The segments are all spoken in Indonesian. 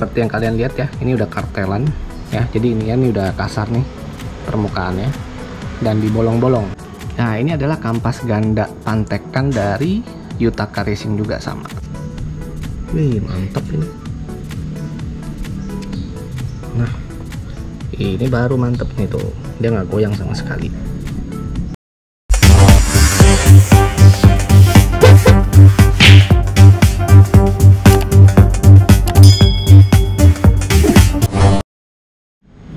seperti yang kalian lihat ya, ini udah kartelan ya. Jadi ini udah kasar nih permukaannya dan dibolong-bolong. Nah, ini adalah kampas ganda pantekan dari Yutaka Racing juga sama. Wih, mantap ini. Nah, ini baru mantep nih tuh, dia nggak goyang sama sekali.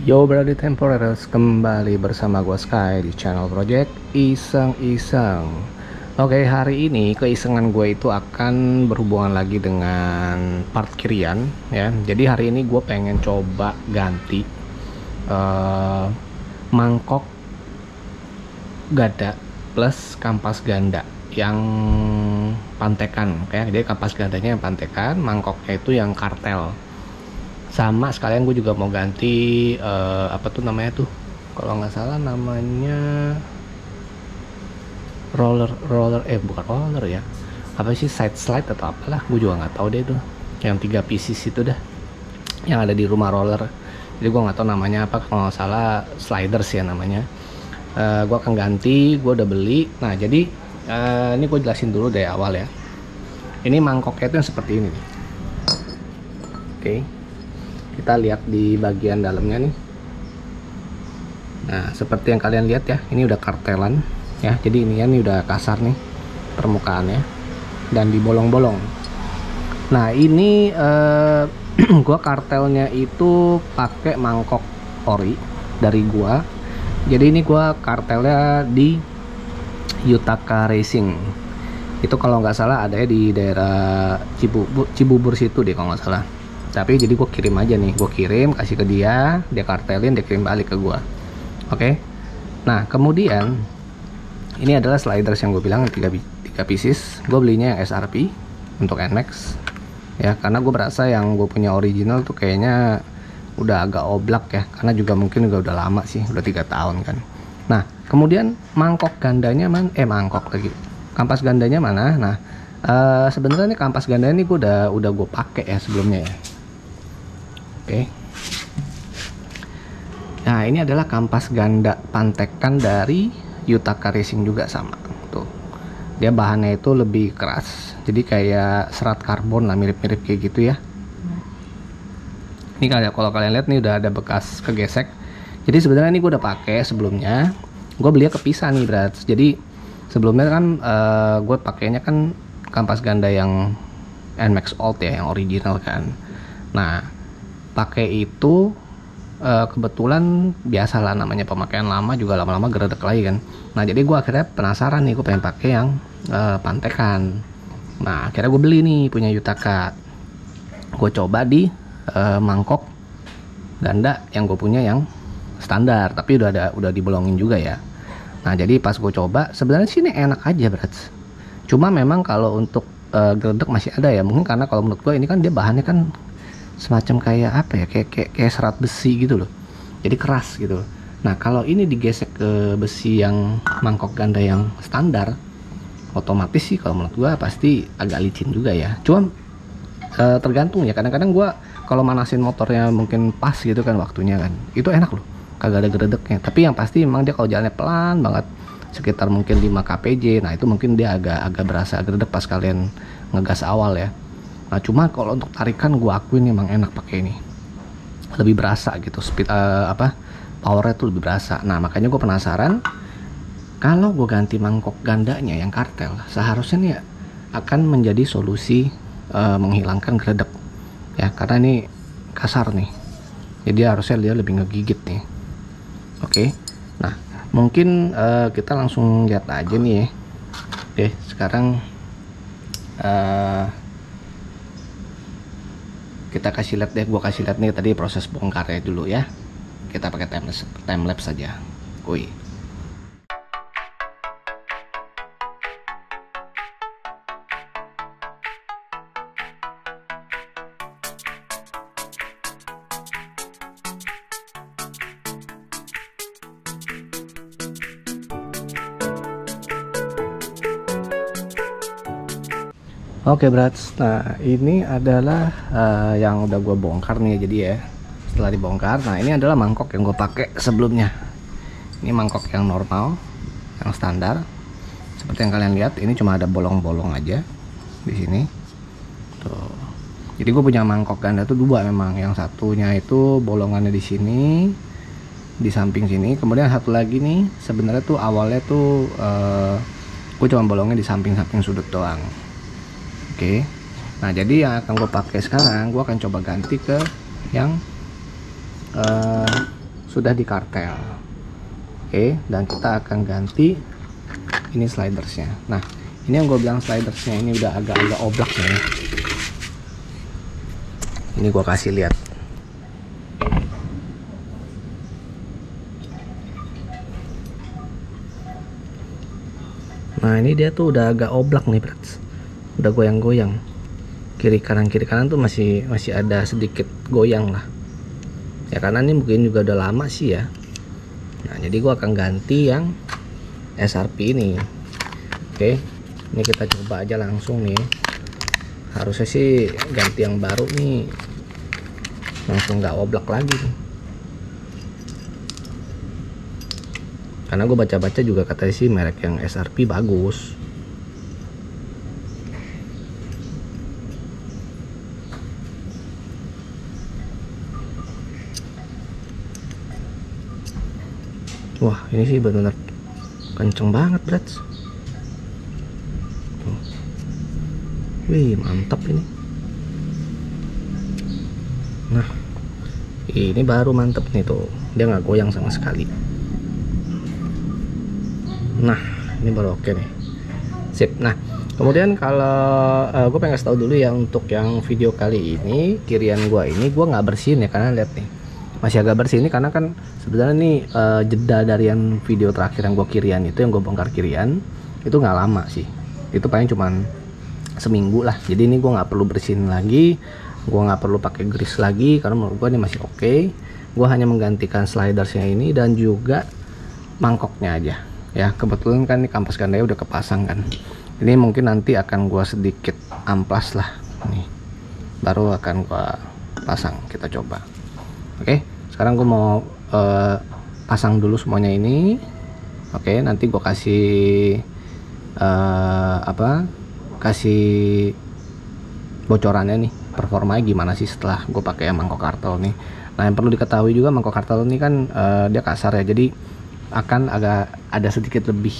Yo Brady Temporaries, kembali bersama gua Sky di channel Project Iseng-Iseng. Oke, hari ini keisengan gue itu akan berhubungan lagi dengan parkirian ya. Jadi hari ini gue pengen coba ganti mangkok gada plus kampas ganda yang pantekan kayak. Jadi kampas gandanya yang pantekan, mangkoknya itu yang kartel. Sama sekalian gue juga mau ganti apa tuh namanya tuh, kalau nggak salah namanya roller bukan roller ya, apa sih, side slide atau apalah, gue juga nggak tahu deh itu, yang 3 pieces itu dah yang ada di rumah roller. Jadi gue nggak tahu namanya apa, kalau nggak salah sliders ya namanya. Gue akan ganti, gue udah beli. Nah jadi ini gue jelasin dulu dari awal ya. Ini mangkoknya itu yang seperti ini nih. Oke. Kita lihat di bagian dalamnya nih. Nah, seperti yang kalian lihat ya, ini udah kartelan ya. Jadi ini udah kasar nih permukaannya dan dibolong-bolong. Nah, ini gua kartelnya itu pakai mangkok ori dari gua. Jadi ini gua kartelnya di Yutaka Racing. Itu kalau nggak salah ada ya di daerah Cibubur situ deh kalau nggak salah. Tapi jadi gue kirim aja nih, gue kirim, kasih ke dia kartelin, dia kirim balik ke gue. Oke. Nah kemudian ini adalah sliders yang gue bilang 3 pieces. Gue belinya yang SRP untuk NMAX ya, karena gue berasa yang gue punya original tuh kayaknya udah agak oblak ya, karena juga mungkin udah lama sih, udah 3 tahun kan. Nah kemudian mangkok gandanya kampas gandanya mana? Nah sebenarnya nih kampas gandanya ini gue udah gue pakai ya sebelumnya ya. Oke. Nah ini adalah kampas ganda pantekan dari Yutaka Racing juga sama. Tuh, dia bahannya itu lebih keras, jadi kayak serat karbon lah, mirip-mirip kayak gitu ya. Ini kalau kalian lihat nih udah ada bekas kegesek. Jadi sebenarnya ini gue udah pakai sebelumnya. Gue belinya kepisah nih berat. Jadi sebelumnya kan gue pakainya kan kampas ganda yang NMAX Old ya, yang original kan. Nah pakai itu kebetulan biasalah, namanya pemakaian lama juga lama-lama geredek lagi kan. Nah jadi gue akhirnya penasaran nih, gue pengen pakai yang pantekan. Nah akhirnya gue beli nih punya Yutaka. Gue coba di mangkok ganda yang gue punya yang standar, tapi udah dibolongin juga ya. Nah jadi pas gue coba sebenarnya sini enak aja berat. Cuma memang kalau untuk geredek masih ada ya, mungkin karena kalau menurut gue ini kan dia bahannya kan semacam kayak apa ya, kayak serat besi gitu loh, jadi keras gitu loh. Nah kalau ini digesek ke besi yang mangkok ganda yang standar, otomatis sih kalau menurut gua pasti agak licin juga ya. Cuma tergantung ya, kadang-kadang gua kalau manasin motornya mungkin pas gitu kan waktunya kan, itu enak loh, kagak ada geredeknya. Tapi yang pasti memang dia kalau jalannya pelan banget, sekitar mungkin 5 kpj, nah itu mungkin dia agak berasa geredek pas kalian ngegas awal ya. Nah cuma kalau untuk tarikan gue akuin emang enak pakai ini, lebih berasa gitu, speed powernya tuh lebih berasa. Nah makanya gue penasaran kalau gue ganti mangkok gandanya yang kartel, seharusnya nih akan menjadi solusi menghilangkan geredek ya, karena ini kasar nih, jadi harusnya dia lebih ngegigit nih. Oke. Nah mungkin kita langsung lihat aja nih ya. Oke, sekarang kita kasih lihat deh, gua kasih lihat nih tadi proses bongkarnya dulu ya. Kita pakai time lapse saja. Wih. Oke brats, nah ini adalah yang udah gue bongkar nih, jadi ya setelah dibongkar, nah ini adalah mangkok yang gue pakai sebelumnya. Ini mangkok yang normal, yang standar, seperti yang kalian lihat. Ini cuma ada bolong-bolong aja di sini. Tuh. Jadi gue punya mangkok ganda tuh dua memang. Yang satunya itu bolongannya di sini, di samping sini. Kemudian satu lagi nih, sebenarnya tuh awalnya tuh gue cuma bolongnya di samping-samping sudut doang. Oke, nah jadi yang akan gue pakai sekarang, gue akan coba ganti ke yang sudah di kartel. Oke, dan kita akan ganti ini slidersnya. Nah, ini yang gue bilang slidersnya ini udah agak-agak oblak ya. Ini gue kasih lihat. Nah, ini dia tuh udah agak oblak nih, brats. Udah goyang-goyang, kiri kanan tuh masih ada sedikit goyang lah ya, karena ini mungkin juga udah lama sih ya. Nah jadi gua akan ganti yang SRP ini. Oke, ini kita coba aja langsung nih. Harusnya sih ganti yang baru nih, langsung nggak oblak lagi nih. Karena gue baca-baca juga katanya sih merek yang SRP bagus. Wah, ini sih benar-benar kenceng banget, brats. Wih, mantap ini. Nah, ini baru mantap nih tuh. Dia nggak goyang sama sekali. Nah, ini baru oke nih. Sip. Nah, kemudian kalau gue pengen kasih tahu dulu ya, untuk yang video kali ini, kirian gue ini gue nggak bersihin ya, karena lihat nih masih agak bersih ini, karena kan sebenarnya nih jeda dari yang video terakhir yang gue kirian itu, yang gue bongkar kirian itu nggak lama sih, itu paling cuman seminggu lah. Jadi ini gue nggak perlu bersihin lagi, gue nggak perlu pakai grease lagi, karena menurut gue ini masih oke. Gue hanya menggantikan slidersnya ini dan juga mangkoknya aja ya. Kebetulan kan ini kampas gandanya udah kepasang kan, ini mungkin nanti akan gue sedikit amplas lah nih, baru akan gue pasang. Kita coba. Oke, sekarang gue mau pasang dulu semuanya ini. Oke, nanti gue kasih kasih bocorannya nih, performanya gimana sih setelah gue pakai mangkok kartel nih. Nah, yang perlu diketahui juga, mangkok kartel ini kan dia kasar ya, jadi akan agak ada sedikit lebih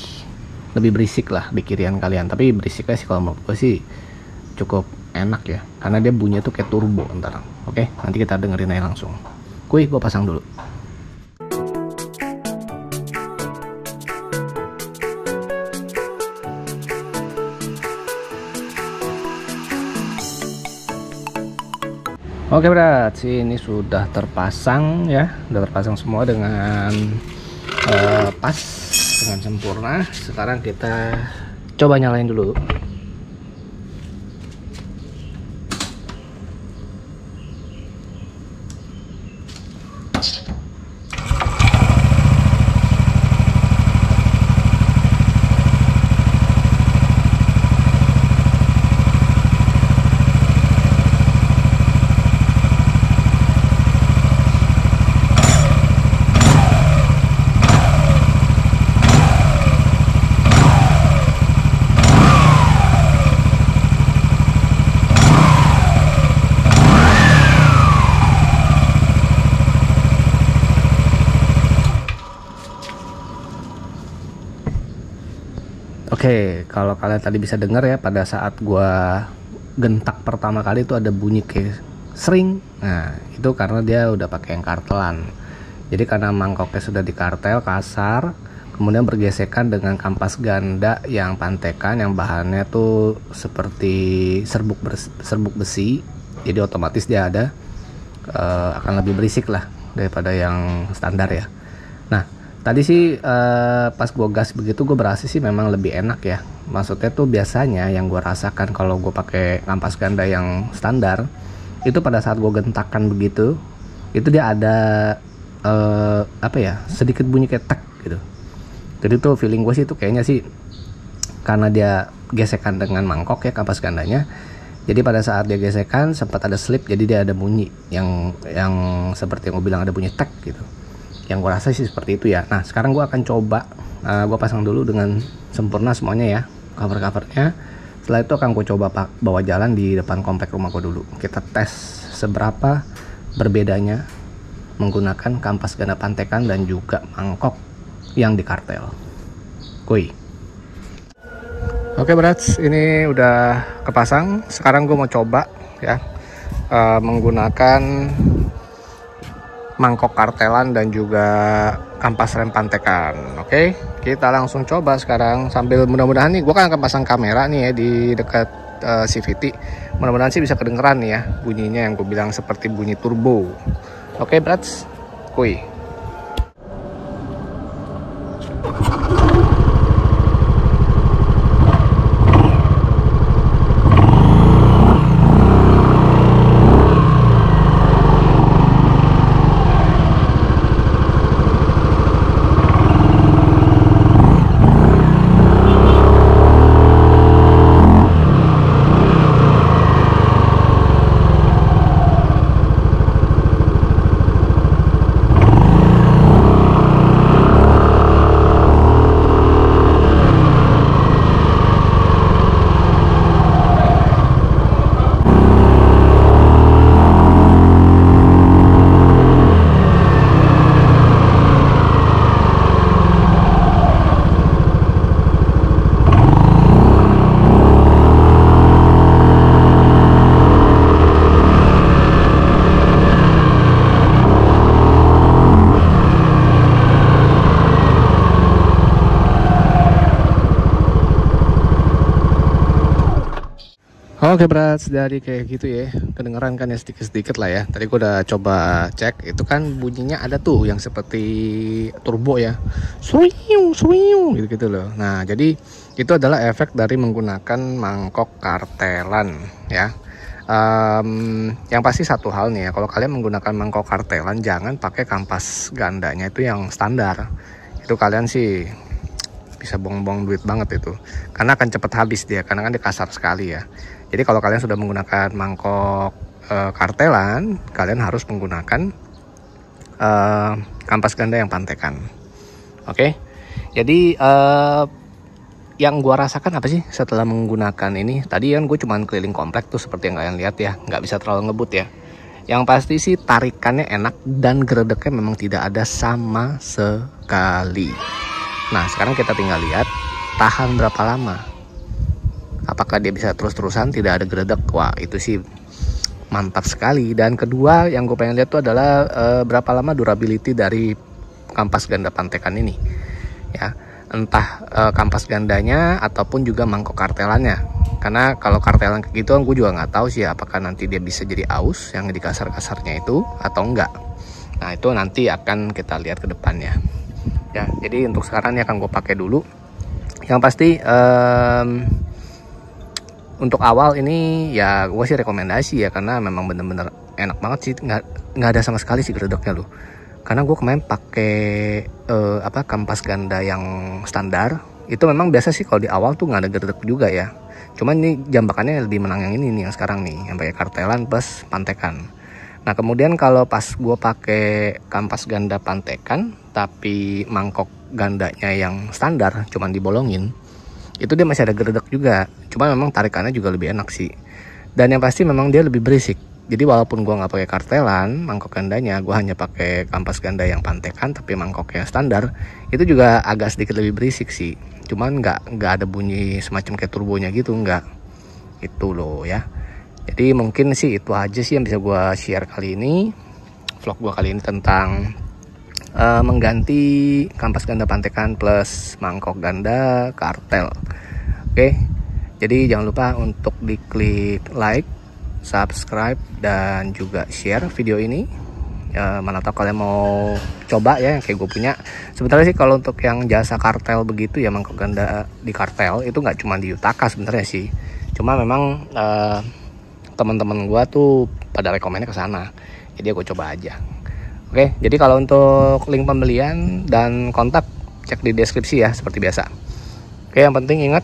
berisik lah di kirian kalian. Tapi berisiknya sih kalau menurut gue sih cukup enak ya, karena dia bunyinya tuh kayak turbo ntar. Oke, nanti kita dengerin aja langsung. Kuy, gue pasang dulu. Oke brats, ini sudah terpasang ya, udah terpasang semua dengan pas, dengan sempurna. Sekarang kita coba nyalain dulu. Oke, kalau kalian tadi bisa dengar ya, pada saat gua gentak pertama kali itu ada bunyi kayak sering. Nah, itu karena dia udah pakai yang kartelan. Jadi karena mangkoknya sudah dikartel kasar, kemudian bergesekan dengan kampas ganda yang pantekan, yang bahannya tuh seperti serbuk besi. Jadi otomatis dia ada akan lebih berisik lah daripada yang standar ya. Nah, tadi sih pas gue gas begitu, gue berasa sih memang lebih enak ya. Maksudnya tuh biasanya yang gue rasakan kalau gue pakai kampas ganda yang standar, itu pada saat gue gentakan begitu, itu dia ada sedikit bunyi kayak tek gitu. Jadi tuh feeling gue sih itu kayaknya sih karena dia gesekan dengan mangkok ya, kampas gandanya. Jadi pada saat dia gesekan sempat ada slip, jadi dia ada bunyi yang seperti yang gue bilang, ada bunyi tek gitu. Yang gue rasa sih seperti itu ya. Nah sekarang gue akan coba, gue pasang dulu dengan sempurna semuanya ya, cover-covernya. Setelah itu akan gue coba bawa jalan di depan komplek rumah gue dulu. Kita tes seberapa berbedanya menggunakan kampas ganda pantekan dan juga mangkok yang di kartel. Kuy. Oke brats, ini udah kepasang. Sekarang gue mau coba ya, menggunakan mangkok kartelan dan juga kampas rem pantekan. Oke, kita langsung coba sekarang. Sambil mudah-mudahan nih, gue kan akan pasang kamera nih ya di dekat CVT. Mudah-mudahan sih bisa kedengeran nih ya bunyinya, yang gue bilang seperti bunyi turbo. Oke brats, kuy. Oke brats, dari kayak gitu ya, kedengeran kan ya sedikit-sedikit lah ya. Tadi gue udah coba cek, itu kan bunyinya ada tuh yang seperti turbo ya, suiu gitu-gitu loh. Nah jadi itu adalah efek dari menggunakan mangkok kartelan ya. Yang pasti satu hal nih ya, kalau kalian menggunakan mangkok kartelan jangan pakai kampas gandanya itu yang standar. Itu kalian sih bisa buang-buang duit banget itu, karena akan cepet habis dia, karena kan dia kasar sekali ya. Jadi kalau kalian sudah menggunakan mangkok kartelan, kalian harus menggunakan kampas ganda yang pantekan. Oke, jadi yang gua rasakan apa sih setelah menggunakan ini? Tadi kan gue cuman keliling komplek tuh seperti yang kalian lihat ya, nggak bisa terlalu ngebut ya. Yang pasti sih tarikannya enak dan geredeknya memang tidak ada sama sekali. Nah sekarang kita tinggal lihat tahan berapa lama. Apakah dia bisa terus-terusan tidak ada geredek? Wah itu sih mantap sekali. Dan kedua yang gue pengen lihat tuh adalah berapa lama durability dari kampas ganda pantekan ini ya. Entah kampas gandanya ataupun juga mangkok kartelannya. Karena kalau kartelan kayak gitu gue juga nggak tahu sih apakah nanti dia bisa jadi aus yang di kasar-kasarnya itu atau enggak. Nah itu nanti akan kita lihat ke depannya ya. Jadi untuk sekarang ini akan gue pakai dulu. Yang pasti untuk awal ini ya gue sih rekomendasi ya, karena memang bener-bener enak banget sih, nggak ada sama sekali sih geredeknya loh. Karena gue kemarin pakai kampas ganda yang standar, itu memang biasa sih kalau di awal tuh nggak ada geredek juga ya. Cuman ini jambakannya lebih menang yang ini nih, yang sekarang nih, yang pakai kartelan plus pantekan. Nah kemudian kalau pas gue pakai kampas ganda pantekan tapi mangkok gandanya yang standar cuman dibolongin, itu dia masih ada geredek juga, cuma memang tarikannya juga lebih enak sih. Dan yang pasti memang dia lebih berisik. Jadi walaupun gua nggak pakai kartelan mangkok gandanya, gua hanya pakai kampas ganda yang pantekan tapi mangkoknya standar, itu juga agak sedikit lebih berisik sih. Cuman nggak ada bunyi semacam kayak turbonya gitu, nggak. Itu loh ya. Jadi mungkin sih itu aja sih yang bisa gua share kali ini, vlog gua kali ini tentang mengganti kampas ganda pantekan plus mangkok ganda kartel. Oke, jadi jangan lupa untuk diklik like, subscribe, dan juga share video ini. Mana tahu kalian mau coba ya yang kayak gue punya. Sebenarnya sih kalau untuk yang jasa kartel begitu ya, mangkok ganda di kartel itu nggak cuma di Yutaka sebenarnya sih. Cuma memang teman-teman gue tuh pada rekomennya ke sana, jadi gue coba aja. Oke, jadi kalau untuk link pembelian dan kontak cek di deskripsi ya seperti biasa. Oke, yang penting ingat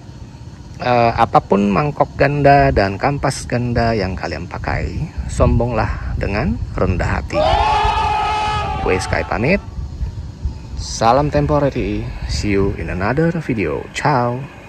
apapun mangkok ganda dan kampas ganda yang kalian pakai, sombonglah dengan rendah hati. Gue Sky pamit. Salam temporary. See you in another video. Ciao.